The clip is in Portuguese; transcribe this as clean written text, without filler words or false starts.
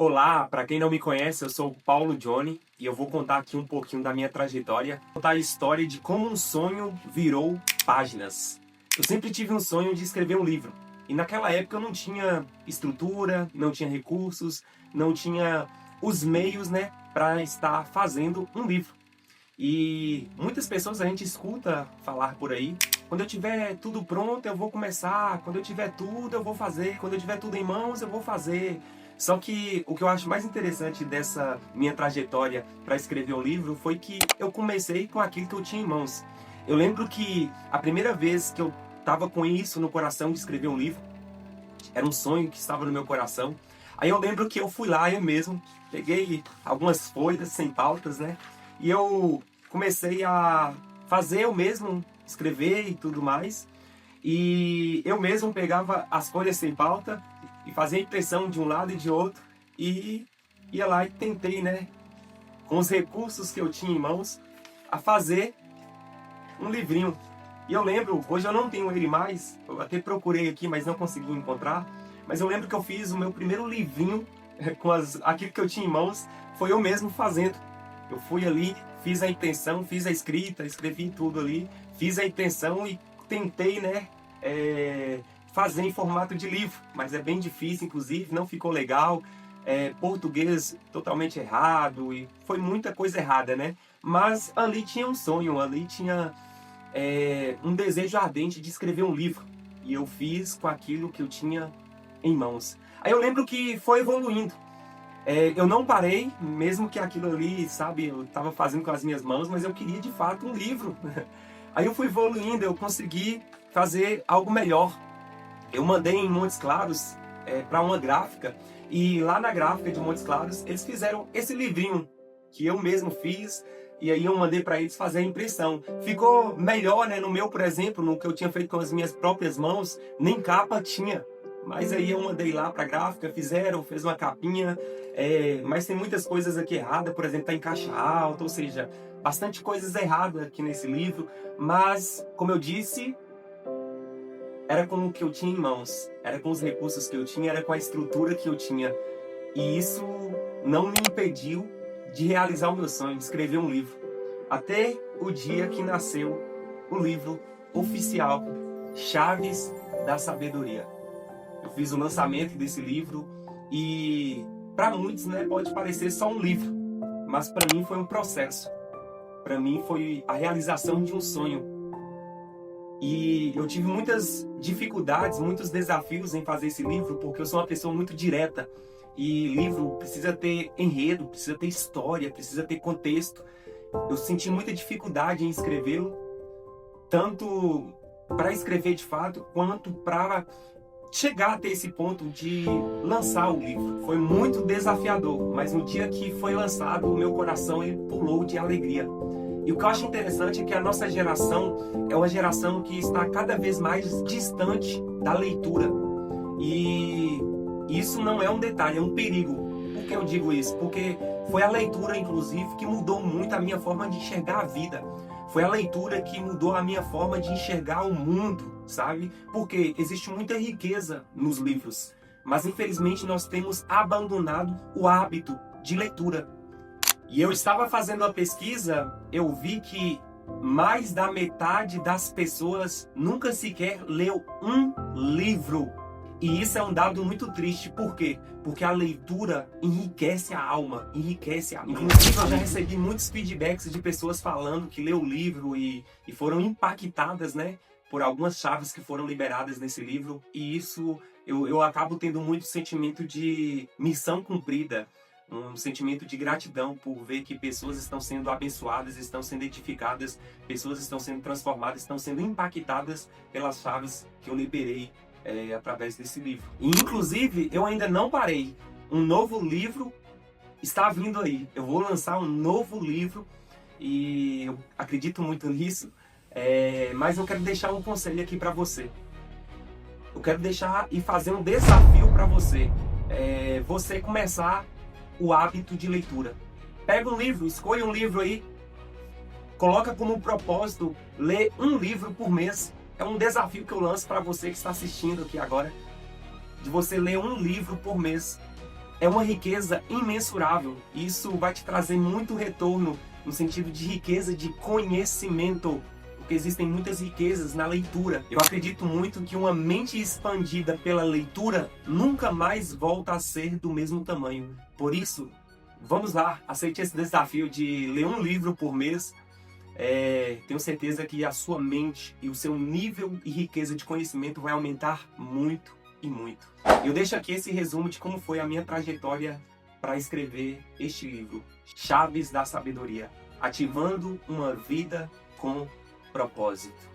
Olá, para quem não me conhece, eu sou o Paulo Johnny e eu vou contar aqui um pouquinho da minha trajetória, contar a história de como um sonho virou páginas. Eu sempre tive um sonho de escrever um livro e naquela época eu não tinha estrutura, não tinha recursos, não tinha os meios, né, para estar fazendo um livro. E muitas pessoas a gente escuta falar por aí: quando eu tiver tudo pronto eu vou começar, quando eu tiver tudo eu vou fazer, quando eu tiver tudo em mãos eu vou fazer. Só que o que eu acho mais interessante dessa minha trajetória para escrever o livro foi que eu comecei com aquilo que eu tinha em mãos. Eu lembro que a primeira vez que eu estava com isso no coração de escrever um livro, era um sonho que estava no meu coração. Aí eu lembro que eu fui lá, eu mesmo, peguei algumas folhas sem pautas, né? E eu comecei a fazer eu mesmo, escrever e tudo mais. E eu mesmo pegava as folhas sem pauta e fazia impressão de um lado e de outro. E ia lá e tentei, né, com os recursos que eu tinha em mãos, a fazer um livrinho. E eu lembro, hoje eu não tenho ele mais, eu até procurei aqui, mas não consegui encontrar. Mas eu lembro que eu fiz o meu primeiro livrinho com aquilo que eu tinha em mãos, foi eu mesmo fazendo. Eu fui ali, fiz a intenção, fiz a escrita, escrevi tudo ali, fiz a intenção e tentei, né, fazer em formato de livro. Mas é bem difícil, inclusive, não ficou legal. Português totalmente errado e foi muita coisa errada, né? Mas ali tinha um sonho, ali tinha um desejo ardente de escrever um livro. E eu fiz com aquilo que eu tinha em mãos. Aí eu lembro que foi evoluindo. Eu não parei, mesmo que aquilo ali, sabe, eu estava fazendo com as minhas mãos, mas eu queria de fato um livro. Aí eu fui evoluindo, eu consegui fazer algo melhor. Eu mandei em Montes Claros para uma gráfica, e lá na gráfica de Montes Claros eles fizeram esse livrinho que eu mesmo fiz, e aí eu mandei para eles fazer a impressão. Ficou melhor, né? No meu, por exemplo, no que eu tinha feito com as minhas próprias mãos, nem capa tinha. Mas aí eu mandei lá para a gráfica, fez uma capinha, mas tem muitas coisas aqui erradas, por exemplo, tá em caixa alta, ou seja, bastante coisas erradas aqui nesse livro, mas, como eu disse, era com o que eu tinha em mãos, era com os recursos que eu tinha, era com a estrutura que eu tinha. E isso não me impediu de realizar o meu sonho, de escrever um livro. Até o dia que nasceu o livro oficial, Chaves da Sabedoria. Eu fiz o lançamento desse livro e para muitos, né, pode parecer só um livro, mas para mim foi um processo. Para mim foi a realização de um sonho. E eu tive muitas dificuldades, muitos desafios em fazer esse livro, porque eu sou uma pessoa muito direta. E livro precisa ter enredo, precisa ter história, precisa ter contexto. Eu senti muita dificuldade em escrevê-lo, tanto para escrever de fato, quanto para chegar até esse ponto de lançar o livro. Foi muito desafiador, mas no dia que foi lançado, o meu coração ele pulou de alegria. E o que eu acho interessante é que a nossa geração é uma geração que está cada vez mais distante da leitura. E isso não é um detalhe, é um perigo. Por que eu digo isso? Porque foi a leitura, inclusive, que mudou muito a minha forma de enxergar a vida. Foi a leitura que mudou a minha forma de enxergar o mundo, sabe? Porque existe muita riqueza nos livros, mas infelizmente nós temos abandonado o hábito de leitura. E eu estava fazendo uma pesquisa, eu vi que mais da metade das pessoas nunca sequer leu um livro. E isso é um dado muito triste. Por quê? Porque a leitura enriquece a alma, enriquece a mente. Inclusive, eu já recebi muitos feedbacks de pessoas falando que leu o livro e foram impactadas, né, por algumas chaves que foram liberadas nesse livro. E isso, eu acabo tendo muito sentimento de missão cumprida, um sentimento de gratidão por ver que pessoas estão sendo abençoadas, estão sendo edificadas, pessoas estão sendo transformadas, estão sendo impactadas pelas chaves que eu liberei através desse livro. E, inclusive, eu ainda não parei. Um novo livro está vindo aí. Eu vou lançar um novo livro e eu acredito muito nisso. Mas eu quero deixar um conselho aqui para você. Eu quero deixar e fazer um desafio para você. Você começar o hábito de leitura. Pega um livro, escolha um livro aí, coloca como propósito ler um livro por mês. É um desafio que eu lanço para você que está assistindo aqui agora, de você ler um livro por mês. é uma riqueza imensurável. Isso vai te trazer muito retorno no sentido de riqueza de conhecimento, porque existem muitas riquezas na leitura. Eu acredito muito que uma mente expandida pela leitura nunca mais volta a ser do mesmo tamanho. Por isso, vamos lá, aceite esse desafio de ler um livro por mês. Tenho certeza que a sua mente e o seu nível e riqueza de conhecimento vai aumentar muito e muito. Eu deixo aqui esse resumo de como foi a minha trajetória para escrever este livro, Chaves da Sabedoria, ativando uma vida com propósito.